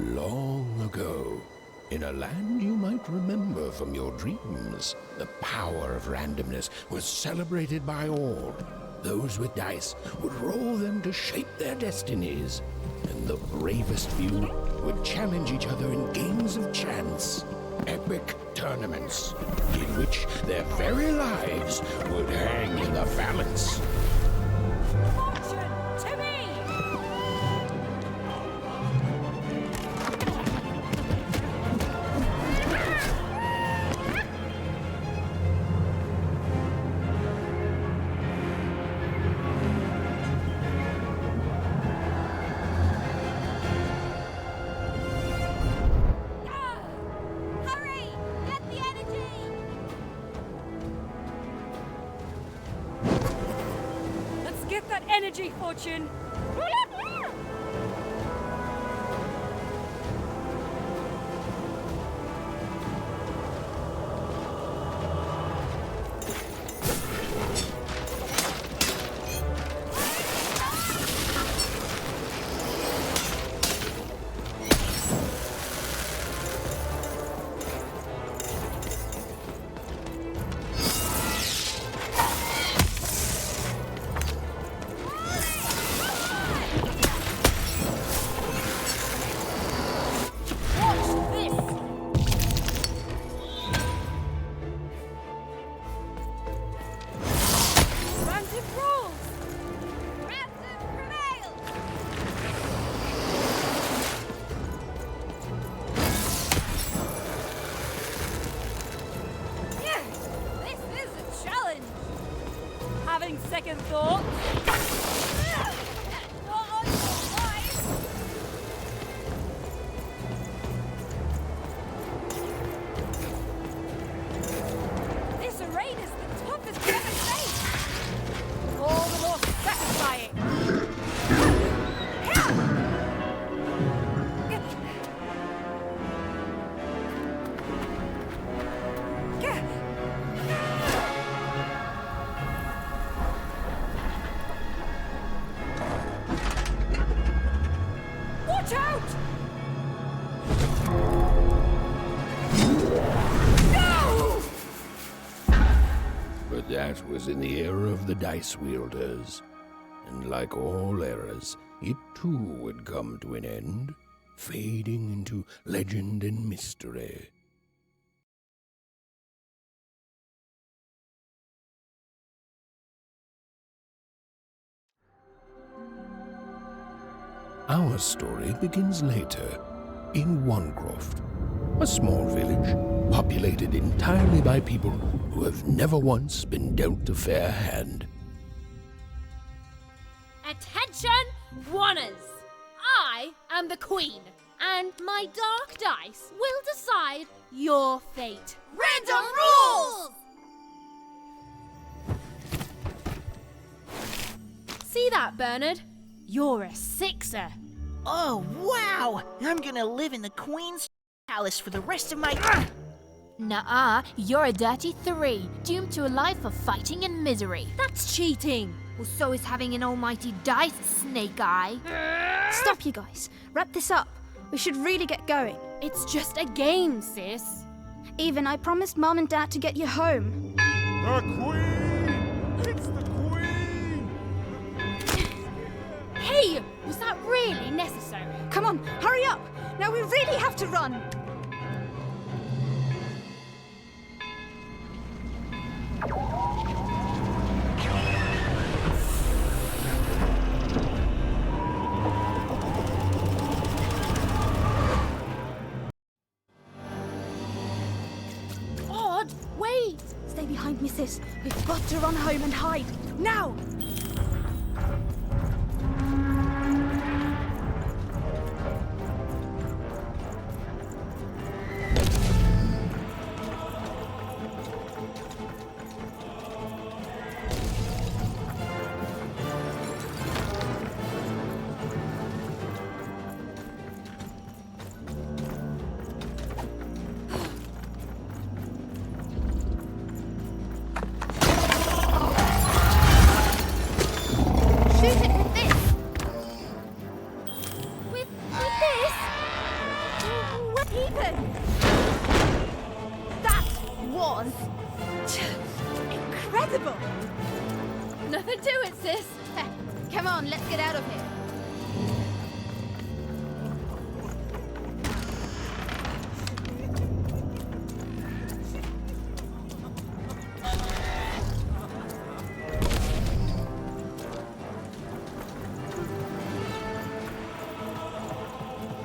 Long ago, in a land you might remember from your dreams, the power of randomness was celebrated by all. Those with dice would roll them to shape their destinies, and the bravest few would challenge each other in games of chance. Epic tournaments in which their very lives would hang in the balance. Fortune to me! Hurry! Get the energy! Let's get that energy, Fortune! Having second thoughts. Not on your life. This raid is the toughest we've ever faced. All the more satisfying. Watch out! No! But that was in the era of the dice wielders. And like all eras, it too would come to an end, fading into legend and mystery. Our story begins later, in Wanecroft, a small village populated entirely by people who have never once been dealt a fair hand. Attention, Wanners! I am the Queen, and my dark dice will decide your fate. Random rules! See that, Bernard? You're a sixer. Oh, wow! I'm gonna live in the Queen's palace for the rest of my... Nuh-uh, you're a dirty 3, doomed to a life of fighting and misery. That's cheating. Well, so is having an almighty dice, Snake Eye. Stop, you guys. Wrap this up. We should really get going. It's just a game, sis. Even I promised Mom and Dad to get you home. The Queen! It's the Queen! Hey, was that really necessary? Come on, hurry up! Now we really have to run! Odd, wait! Stay behind me, sis. We've got to run home and hide. Now! impossible! Nothing to it, sis. Come on, let's get out of here.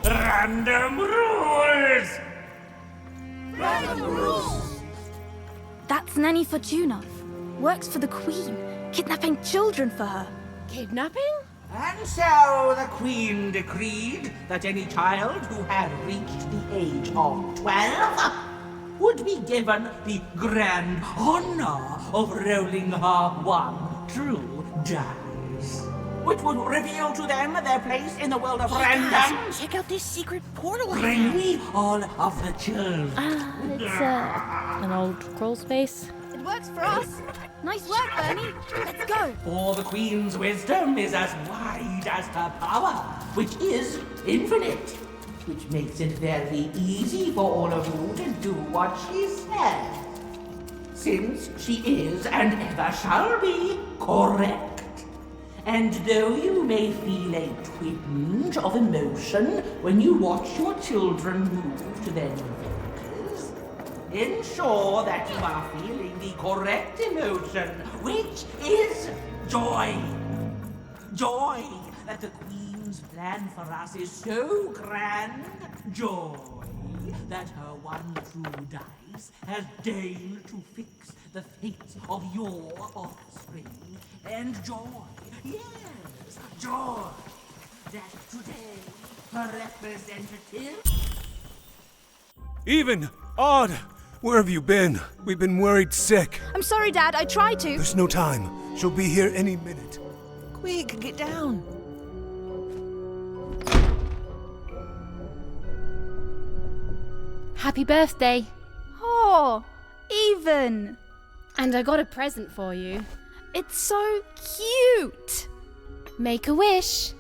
Random rules! That's Nanny Fortuna. Works for the Queen, kidnapping children for her. Kidnapping? And so the Queen decreed that any child who had reached the age of 12 would be given the grand honor of rolling her one true dice, which would reveal to them their place in the world of random. Check out this secret portal I Bring found. me all of the children. It's an old crawl space. It works for us. Nice work, Bernie. Let's go. For the Queen's wisdom is as wide as her power, which is infinite, which makes it very easy for all of you to do what she says, since she is and ever shall be correct. And though you may feel a twinge of emotion when you watch your children move to their new villages, ensure that you are feeling the correct emotion, which is joy. Joy that the Queen's plan for us is so grand. Joy that her one true dice has deigned to fix the fates of your offspring. And joy, yes, joy, that today her representative... Even! Odd! Where have you been? We've been worried sick. I'm sorry, Dad. I tried to. There's no time. She'll be here any minute. Quick, get down. Happy birthday. Oh, Even. And I got a present for you. It's so cute. Make a wish.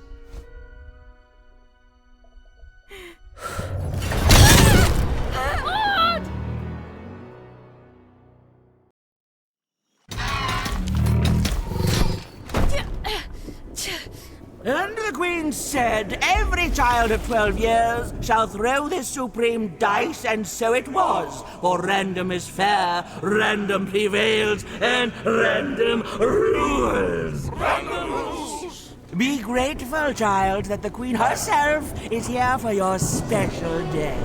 And the Queen said, every child of 12 years shall throw this supreme dice, and so it was. For random is fair, random prevails, and random rules. Random rules! Be grateful, child, that the Queen herself is here for your special day.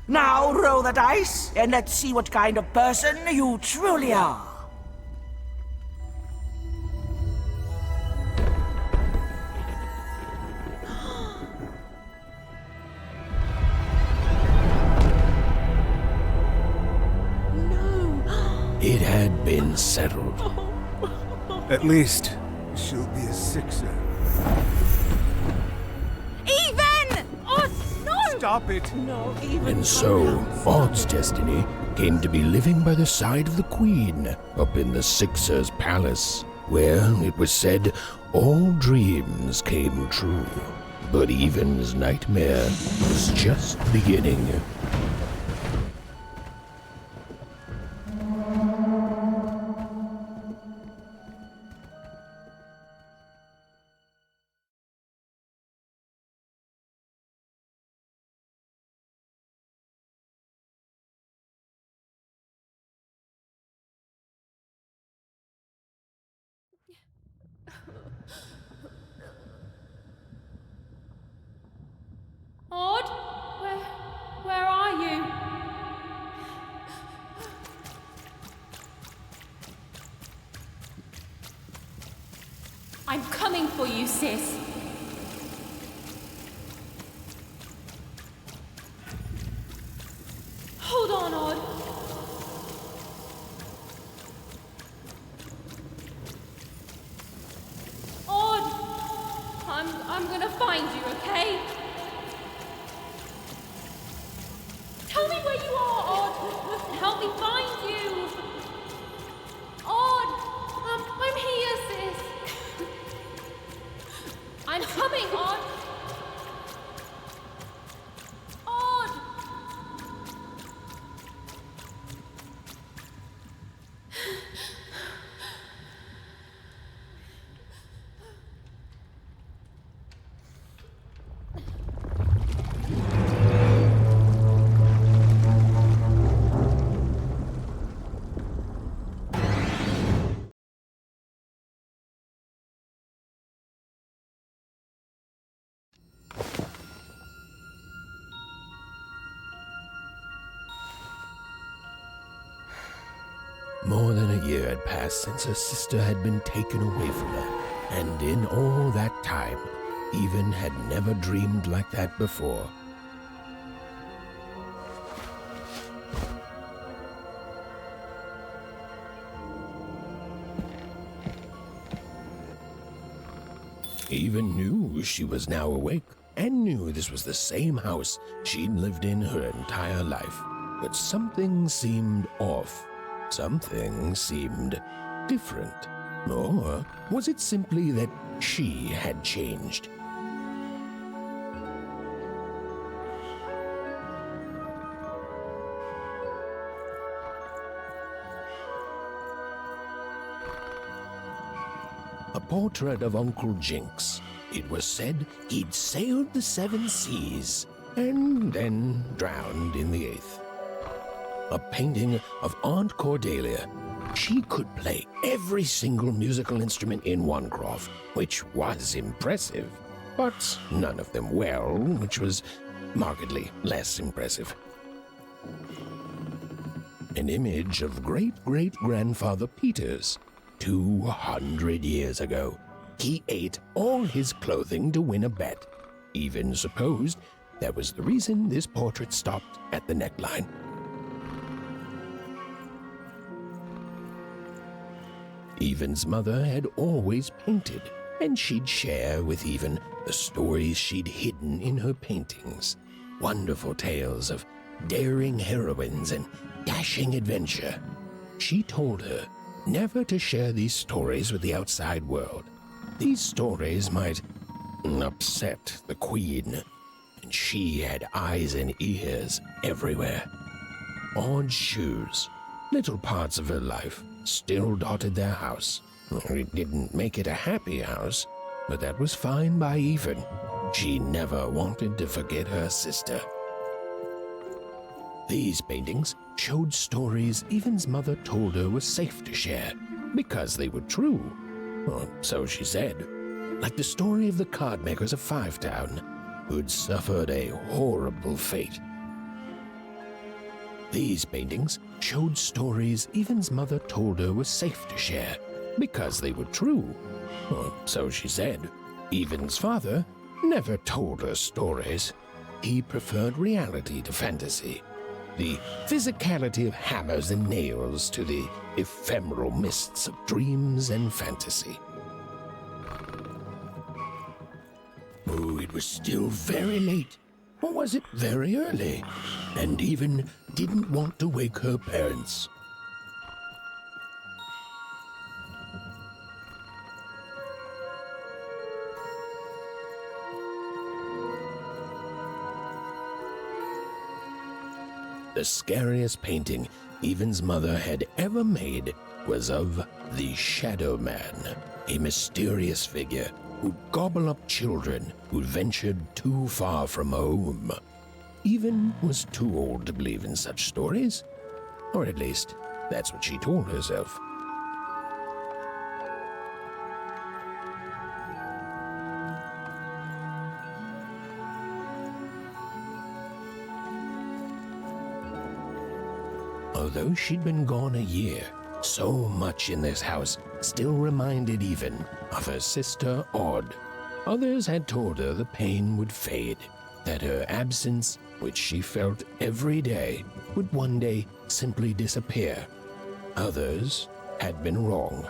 Now roll the dice, and let's see what kind of person you truly are. It had been settled. At least, she'll be a sixer. Even! Oh, no! Stop it! And so, Odd's destiny came to be living by the side of the Queen up in the Sixer's palace, where, it was said, all dreams came true. But Even's nightmare was just beginning. Odd? Where are you? I'm coming for you, sis. Hold on, Odd. Odd! I'm gonna find you, okay? Tell me where you are, Odd! me find you. Odd, I'm here, sis. I'm coming, Odd. Odd. More than a year had passed since her sister had been taken away from her, and in all that time, Even had never dreamed like that before. Even knew she was now awake, and knew this was the same house she'd lived in her entire life. But something seemed off. Something seemed different. Or was it simply that she had changed? A portrait of Uncle Jinx. It was said he'd sailed the 7 seas and then drowned in the 8th. A painting of Aunt Cordelia. She could play every single musical instrument in Onecroft, which was impressive, but none of them well, which was markedly less impressive. An image of great-great-grandfather Peter's. 200 years ago, he ate all his clothing to win a bet. Even supposed that was the reason this portrait stopped at the neckline. Even's mother had always painted, and she'd share with Even the stories she'd hidden in her paintings. Wonderful tales of daring heroines and dashing adventure. She told her never to share these stories with the outside world. These stories might upset the Queen, and she had eyes and ears everywhere. Odd shoes, little parts of her life, still dotted their house. It didn't make it a happy house, but that was fine by Even. She never wanted to forget her sister. These paintings showed stories Even's mother told her were safe to share, because they were true. Or so she said. Like the story of the card makers of Five Town, who'd suffered a horrible fate. These paintings showed stories Even's mother told her were safe to share, because they were true. Or so she said. Even's father never told her stories. He preferred reality to fantasy. The physicality of hammers and nails to the ephemeral mists of dreams and fantasy. Oh, it was still very late. Or was it very early? And Even didn't want to wake her parents. The scariest painting Even's mother had ever made was of the Shadow Man, a mysterious figure who'd gobble up children who'd ventured too far from home. Even was too old to believe in such stories, or at least that's what she told herself. Although she'd been gone a year, so much in this house still reminded Even of her sister Odd. Others had told her the pain would fade, that her absence, which she felt every day, would one day simply disappear. Others had been wrong.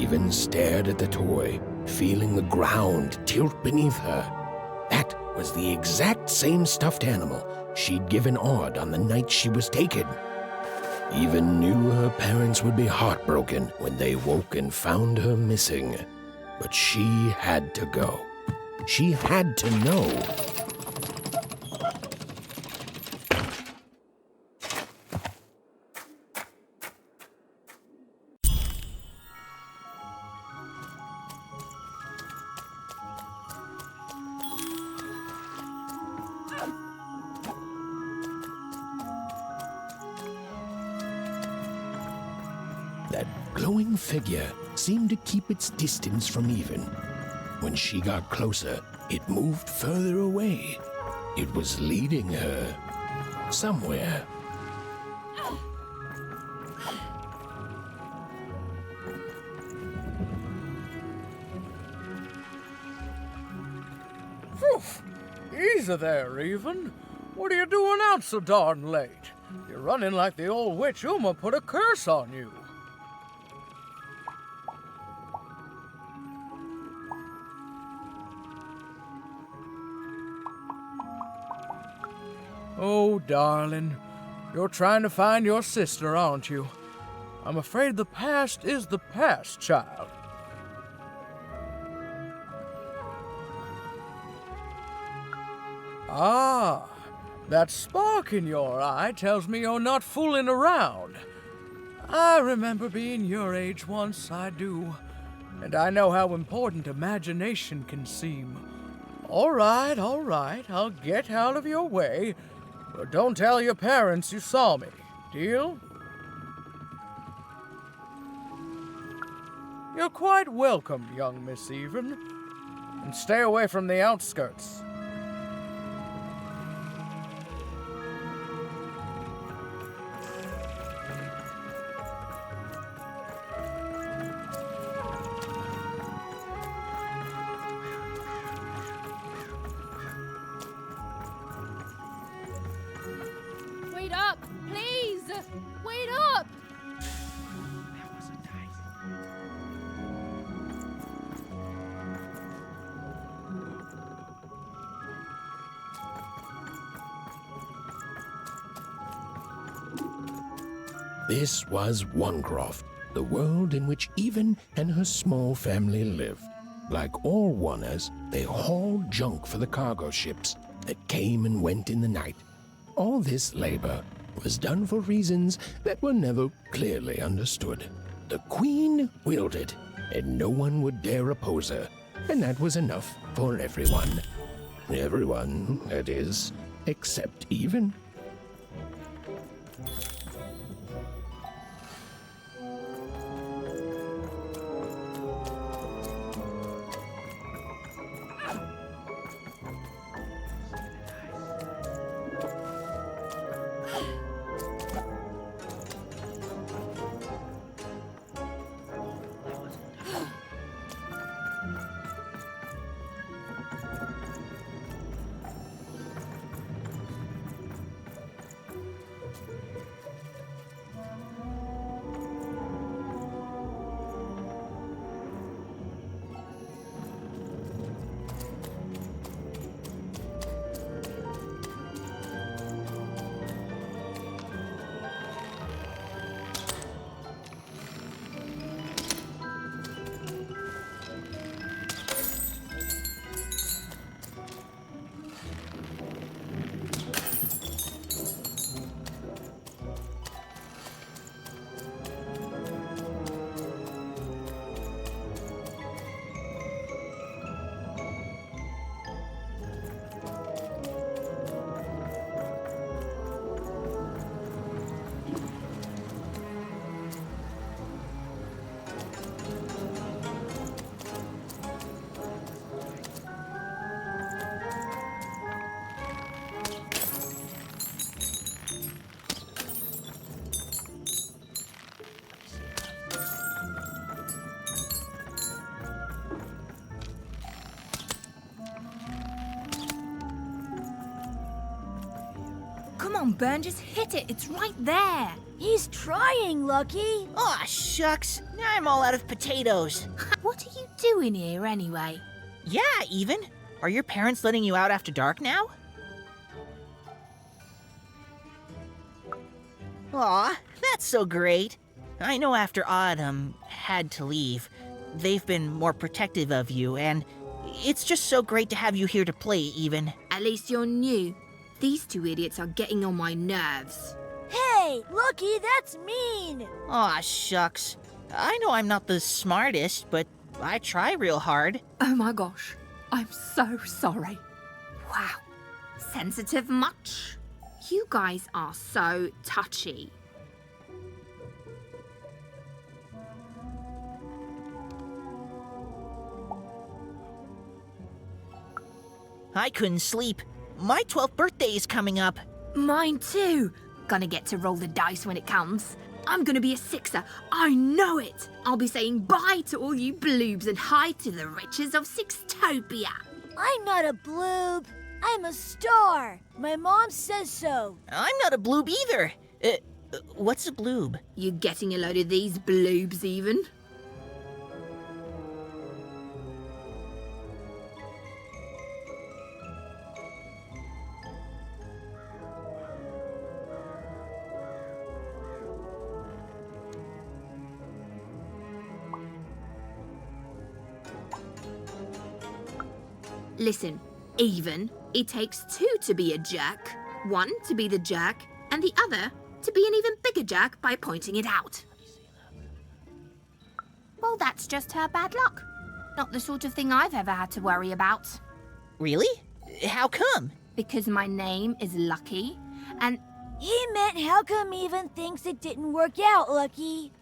even stared at the toy, feeling the ground tilt beneath her. That was the exact same stuffed animal she'd given Odd on the night she was taken. Eva knew her parents would be heartbroken when they woke and found her missing. But she had to go. She had to know. That glowing figure seemed to keep its distance from Even. When she got closer, it moved further away. It was leading her somewhere. Poof! Easy there, Even. What are you doing out so darn late? You're running like the old witch Uma put a curse on you. Oh, darling, you're trying to find your sister, aren't you? I'm afraid the past is the past, child. Ah, that spark in your eye tells me you're not fooling around. I remember being your age once, I do. And I know how important imagination can seem. All right, I'll get out of your way. But don't tell your parents you saw me. Deal? You're quite welcome, young Miss Even. And stay away from the outskirts. Wait up, please! Wait up! This was Onecroft, the world in which Even and her small family lived. Like all Oners, they hauled junk for the cargo ships that came and went in the night. All this labor was done for reasons that were never clearly understood. The Queen willed it, and no one would dare oppose her, and that was enough for everyone. Everyone, that is, except Even. Burn, just hit it. It's right there. He's trying, Lucky. Aw, shucks. Now I'm all out of potatoes. What are you doing here anyway? Yeah, even. Are your parents letting you out after dark now? Aw, that's so great. I know after Autumn had to leave, they've been more protective of you, and it's just so great to have you here to play, even. At least you're new. These two idiots are getting on my nerves. Hey, Lucky, that's mean. Aw, shucks. I know I'm not the smartest, but I try real hard. Oh my gosh, I'm so sorry. Wow, sensitive much? You guys are so touchy. I couldn't sleep. My 12th birthday is coming up. Mine too. Gonna get to roll the dice when it comes. I'm gonna be a sixer. I know it. I'll be saying bye to all you bloobs and hi to the riches of Sixtopia. I'm not a bloob. I'm a star. My mom says so. I'm not a bloob either. What's a bloob? You getting a load of these bloobs even? Listen, even, it takes two to be a jerk. One to be the jerk, and the other to be an even bigger jerk by pointing it out. Well, that's just her bad luck. Not the sort of thing I've ever had to worry about. Really? How come? Because my name is Lucky, and He meant how come even thinks it didn't work out, Lucky?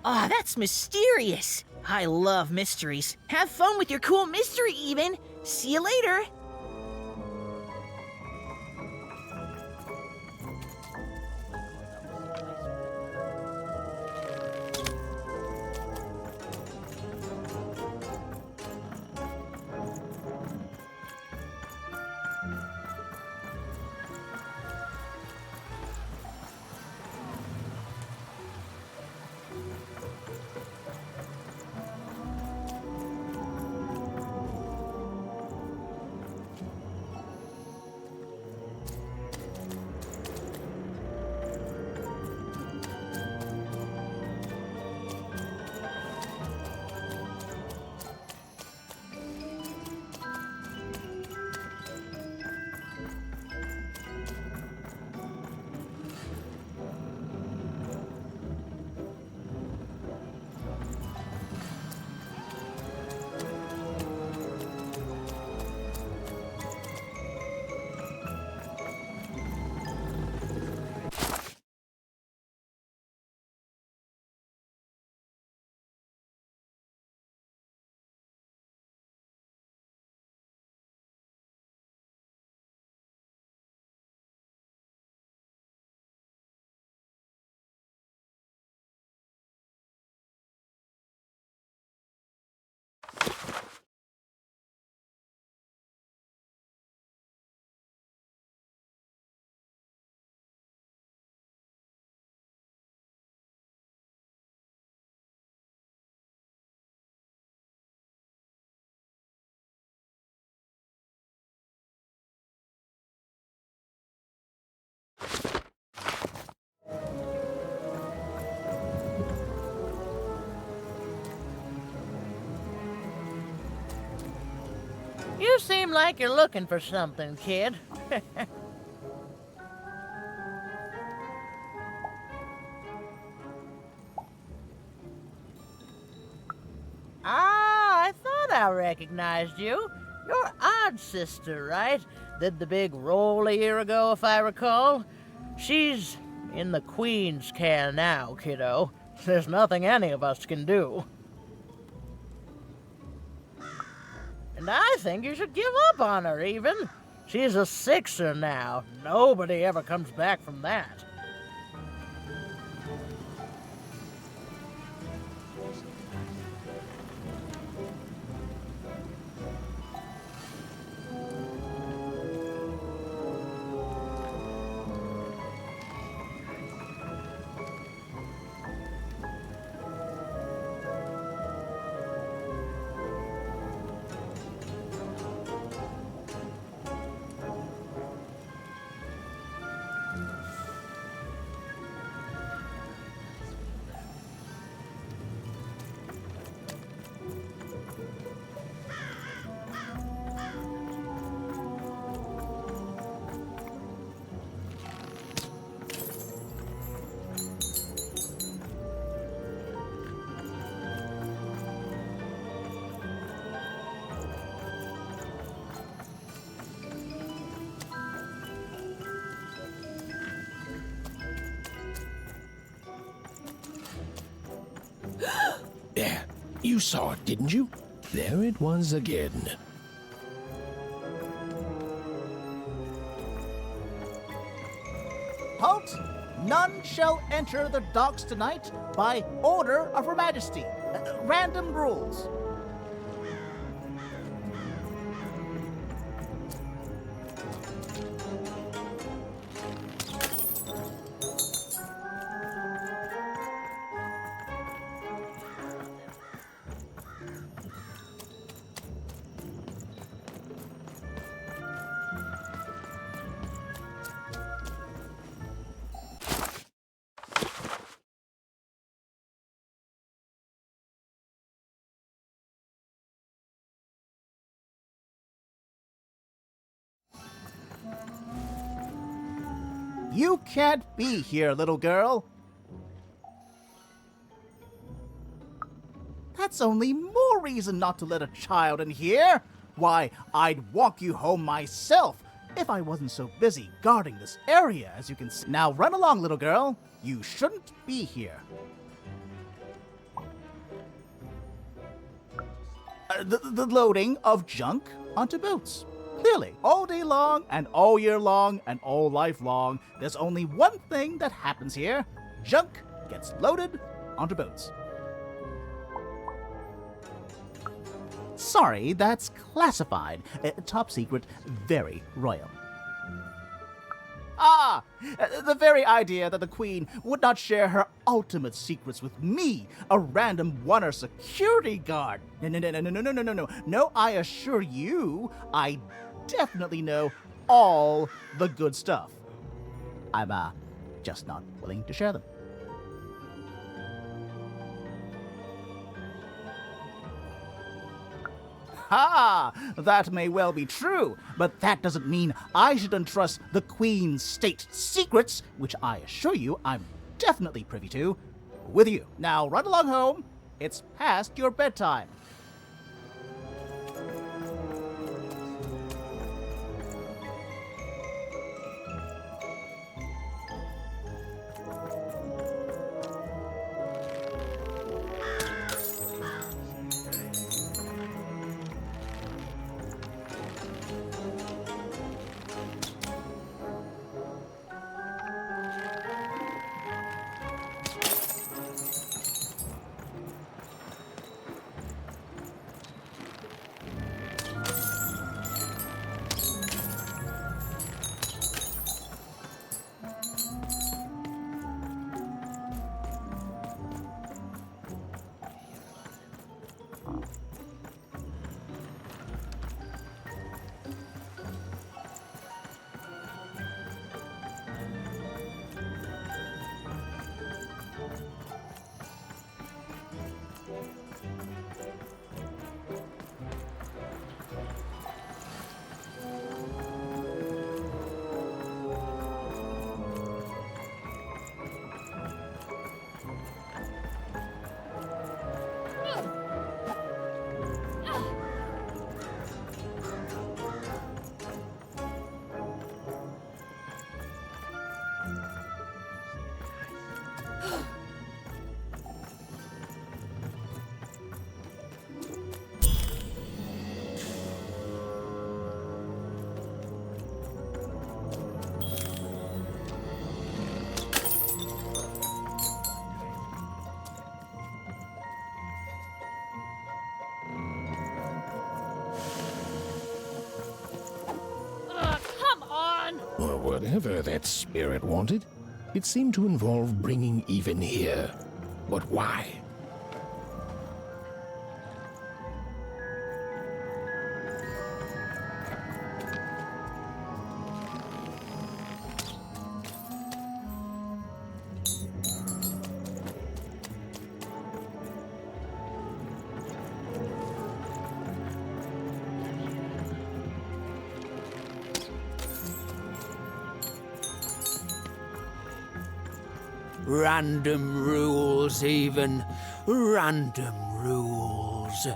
Aw, that's mysterious. I love mysteries. Have fun with your cool mystery, even. See you later. You seem like you're looking for something, kid. I thought I recognized you. You're Odd Sister, right? Did the big roll a year ago, if I recall. She's in the Queen's care now, kiddo. There's nothing any of us can do. And I think you should give up on her, even. She's a sixer now. Nobody ever comes back from that. There, you saw it, didn't you? There it was again. Halt! None shall enter the docks tonight by order of Her Majesty. Random rules. You can't be here, little girl. That's only more reason not to let a child in here. Why, I'd walk you home myself if I wasn't so busy guarding this area, as you can see. Now run along, little girl. You shouldn't be here. The loading of junk onto boats. Clearly, all day long and all year long and all life long, there's only one thing that happens here. Junk gets loaded onto boats. Sorry, that's classified. Top secret, very royal. Ah! The very idea that the Queen would not share her ultimate secrets with me, a random oneer security guard. No. No, I assure you, I definitely know all the good stuff. I'm, just not willing to share them. Ha! That may well be true, but that doesn't mean I should entrust the Queen's state secrets, which I assure you I'm definitely privy to, with you. Now run along home. It's past your bedtime. Whatever that spirit wanted, it seemed to involve bringing even here. But why? Random rules, even. Random rules.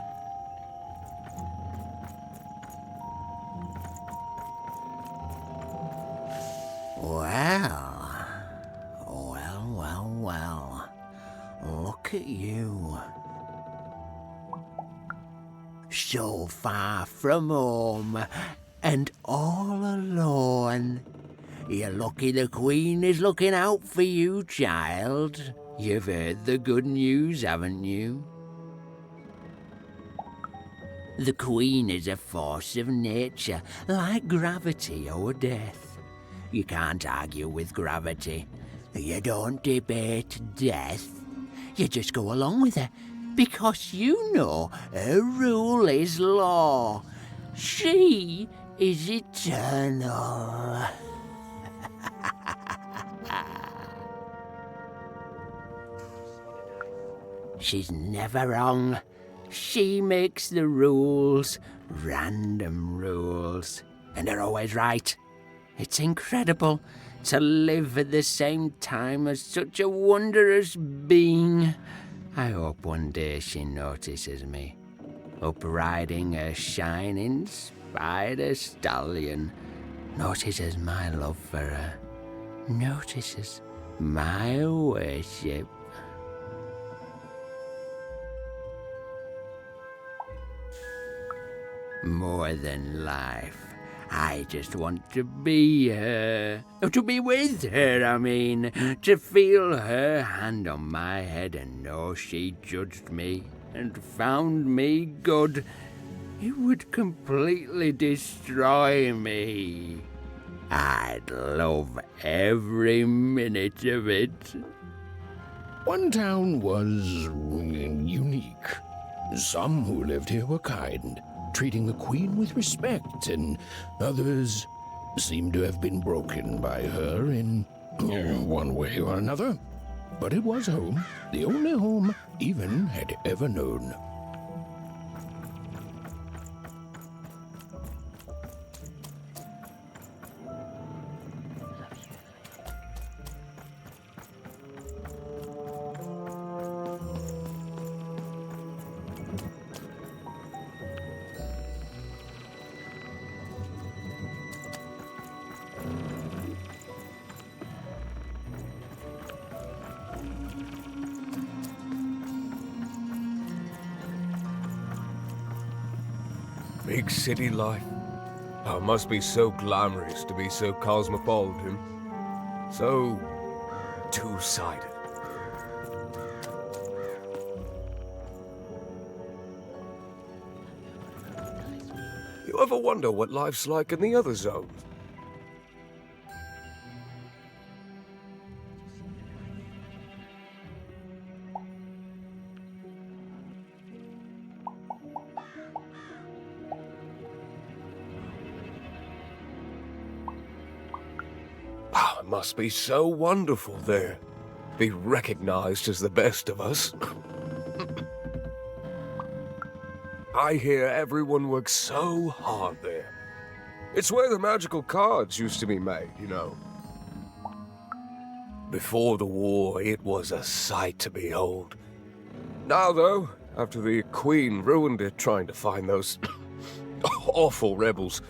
Well. Look at you. So far from home, and all alone. You're lucky the Queen is looking out for you, child. You've heard the good news, haven't you? The Queen is a force of nature, like gravity or death. You can't argue with gravity. You don't debate death. You just go along with her, because you know her rule is law. She is eternal. She's never wrong. She makes the rules, random rules, and they're always right. It's incredible to live at the same time as such a wondrous being. I hope one day she notices me, up riding a shining spider stallion, notices my love for her, notices my worship. More than life. I just want to be her. To be with her, I mean. To feel her hand on my head and know she judged me and found me good. It would completely destroy me. I'd love every minute of it. One town was unique. Some who lived here were kind, treating the Queen with respect, and others seemed to have been broken by her in one way or another. But it was home, the only home Even had ever known. Big city life. Oh, it must be so glamorous to be so cosmopolitan. So two-sided. You ever wonder what life's like in the other zones? Must be so wonderful there. Be recognized as the best of us. I hear everyone works so hard there. It's where the magical cards used to be made, you know. Before the war, it was a sight to behold. Now, though, after the Queen ruined it trying to find those awful rebels,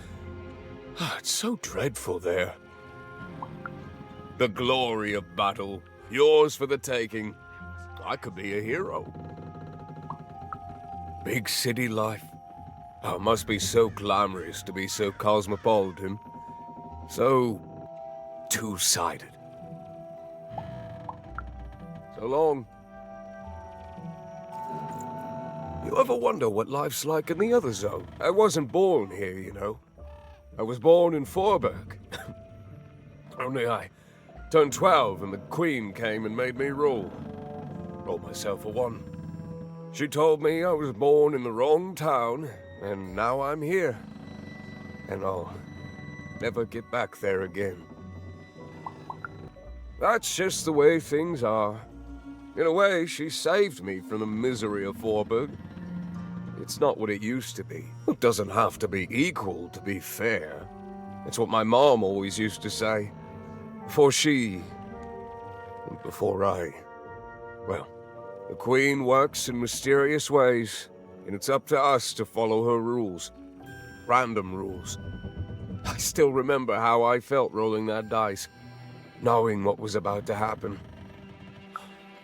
it's so dreadful there. The glory of battle, yours for the taking. I could be a hero. Big city life. Oh, it must be so glamorous to be so cosmopolitan. So two-sided. So long. You ever wonder what life's like in the other zone? I wasn't born here, you know. I was born in Forberg. Only I turned 12 and the Queen came and made me rule. Rolled myself a 1. She told me I was born in the wrong town, and now I'm here. And I'll never get back there again. That's just the way things are. In a way, she saved me from the misery of Forburg. It's not what it used to be. It doesn't have to be equal to be fair. It's what my mom always used to say. Before she... and before I... Well, the Queen works in mysterious ways, and it's up to us to follow her rules. Random rules. I still remember how I felt rolling that dice, knowing what was about to happen.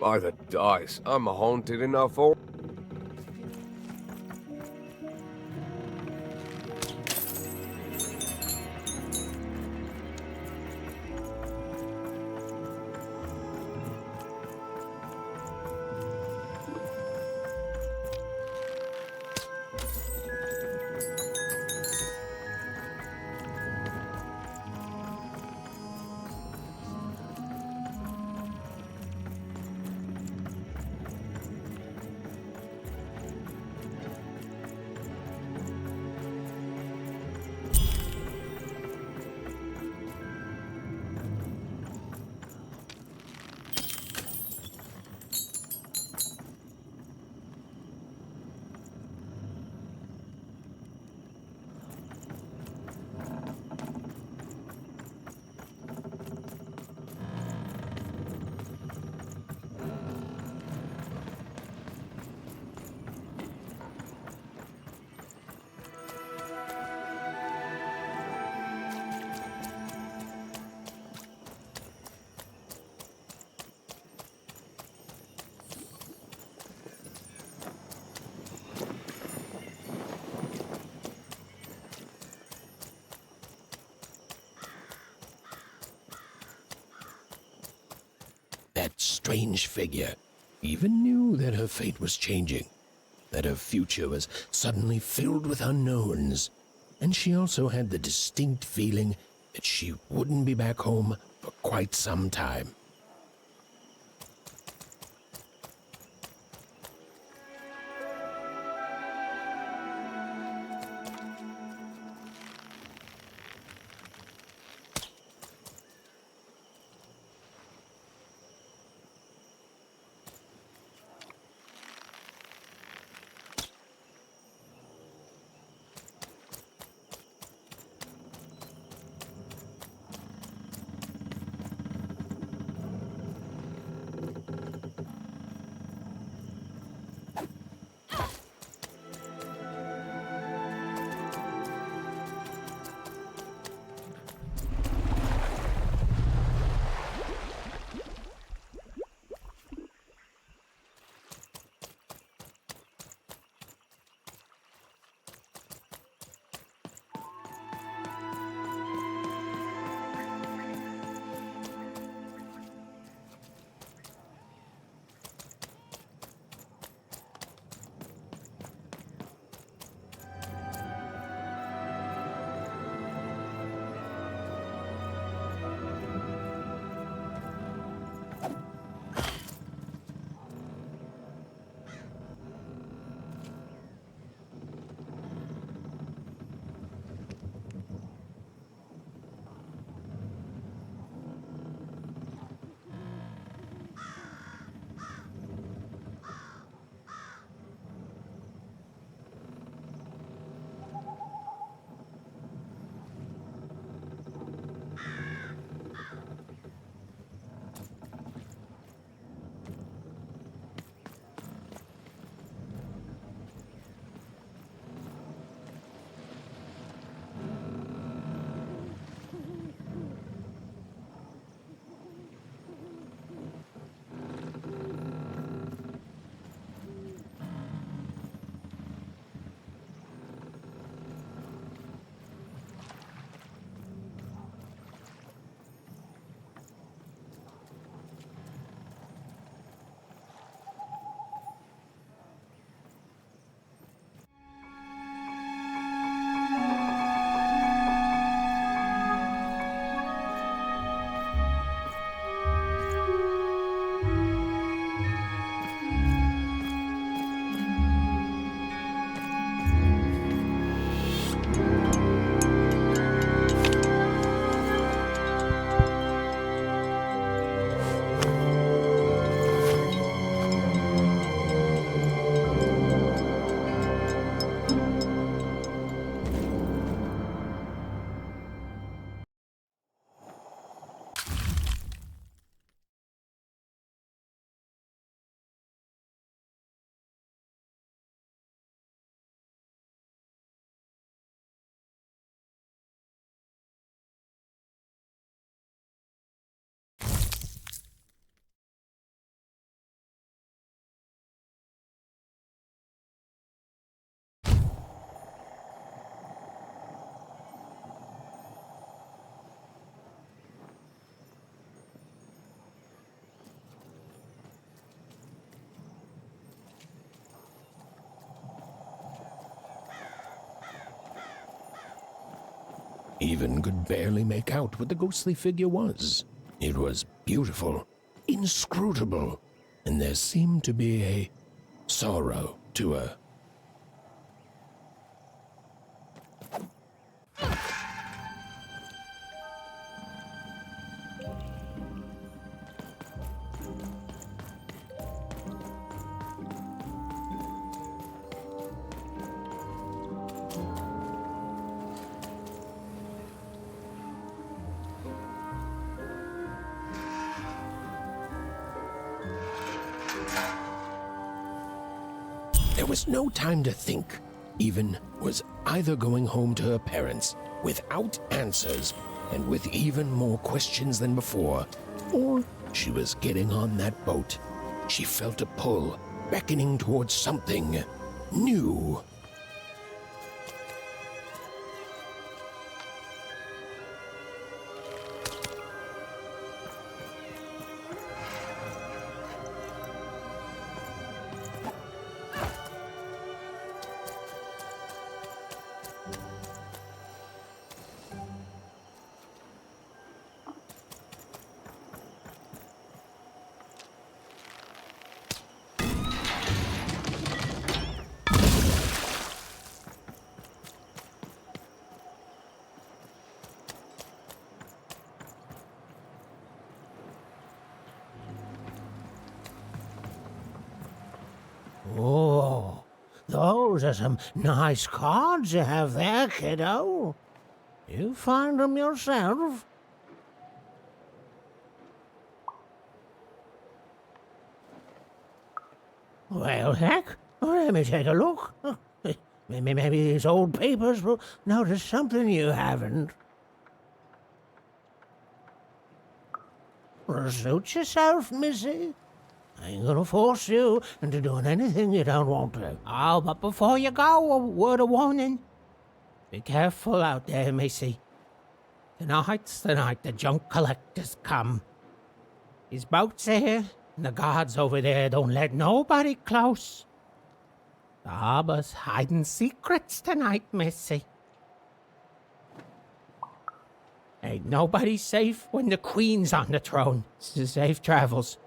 By the dice, I'm haunted enough already. That strange figure even knew that her fate was changing, that her future was suddenly filled with unknowns, and she also had the distinct feeling that she wouldn't be back home for quite some time. even could barely make out what the ghostly figure was. It was beautiful, inscrutable, and there seemed to be a sorrow to her. There was no time to think. Even was either going home to her parents without answers and with even more questions than before, or she was getting on that boat. She felt a pull, beckoning towards something new. Oh, those are some nice cards you have there, kiddo. You find them yourself? Well, heck, let me take a look. Maybe these old papers will notice something you haven't. Suit yourself, missy. I ain't gonna force you into doing anything you don't want to. Oh, but before you go, a word of warning. Be careful out there, missy. Tonight's the night the junk collectors come. His boat's here, and the guards over there don't let nobody close. The harbor's hiding secrets tonight, missy. Ain't nobody safe when the Queen's on the throne. Safe travels.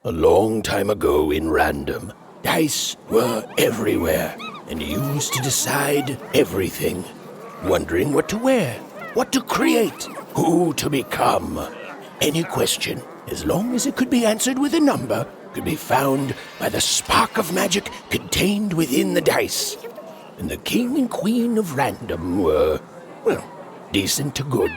A long time ago in Random, dice were everywhere and used to decide everything. Wondering what to wear, what to create, who to become. Any question, as long as it could be answered with a number, could be found by the spark of magic contained within the dice. And the king and queen of Random were, well, decent to good.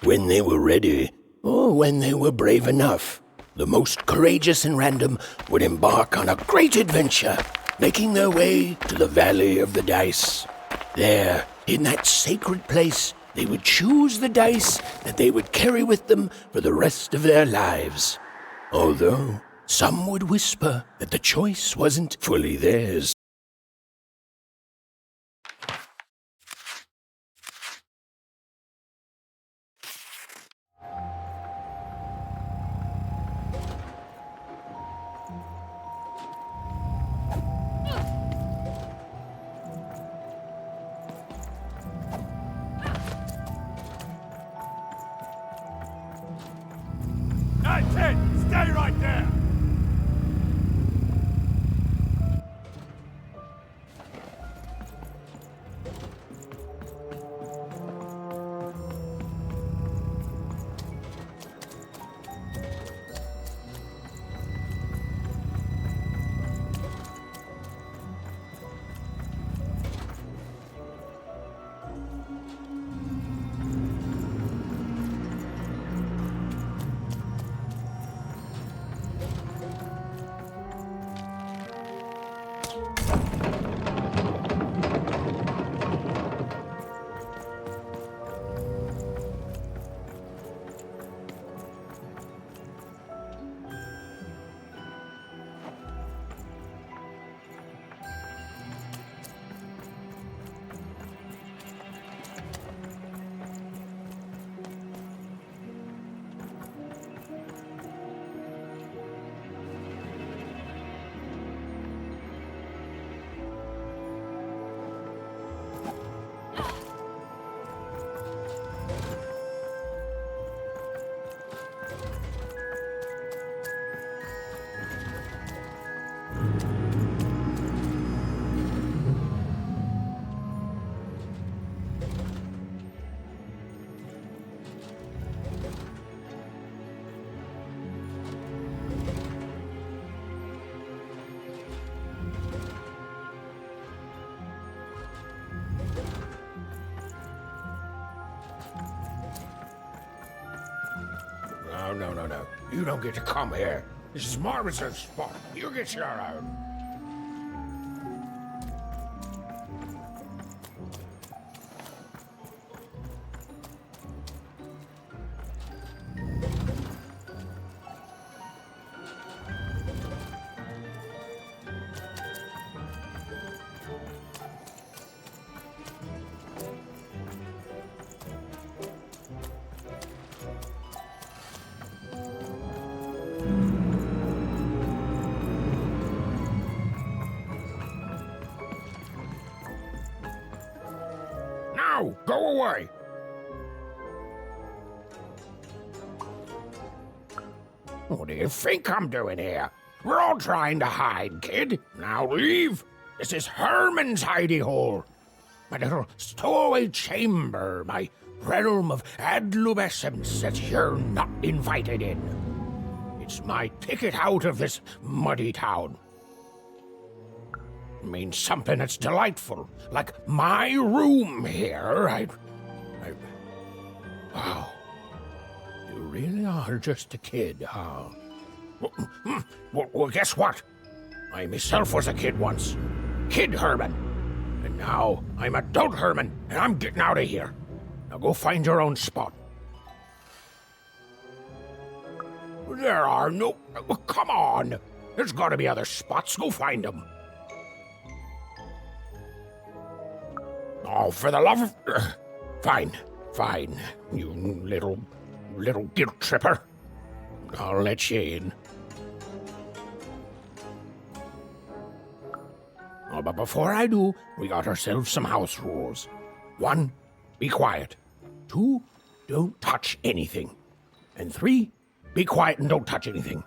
When they were ready, or when they were brave enough, the most courageous in Random would embark on a great adventure, making their way to the Valley of the Dice. There, in that sacred place, they would choose the dice that they would carry with them for the rest of their lives. Although some would whisper that the choice wasn't fully theirs. That's it! Stay right there! No. You don't get to come here. This is my reserve spot. You get your own. Now, go away. What do you think I'm doing here? We're all trying to hide, kid. Now leave. This is Herman's hidey hole. My little stowaway chamber, my realm of adlubescence that you're not invited in. It's my ticket out of this muddy town. It means something that's delightful, like my room here. Wow. You really are just a kid, huh? Well, guess what? I myself was a kid once. Kid Herman. And now I'm adult Herman, and I'm getting out of here. Now go find your own spot. There are no... Come on! There's gotta be other spots. Go find them. Oh, for the love of... Fine. You little guilt tripper. I'll let you in. Oh, but before I do, we got ourselves some house rules. 1, be quiet. 2, don't touch anything. And 3, be quiet and don't touch anything.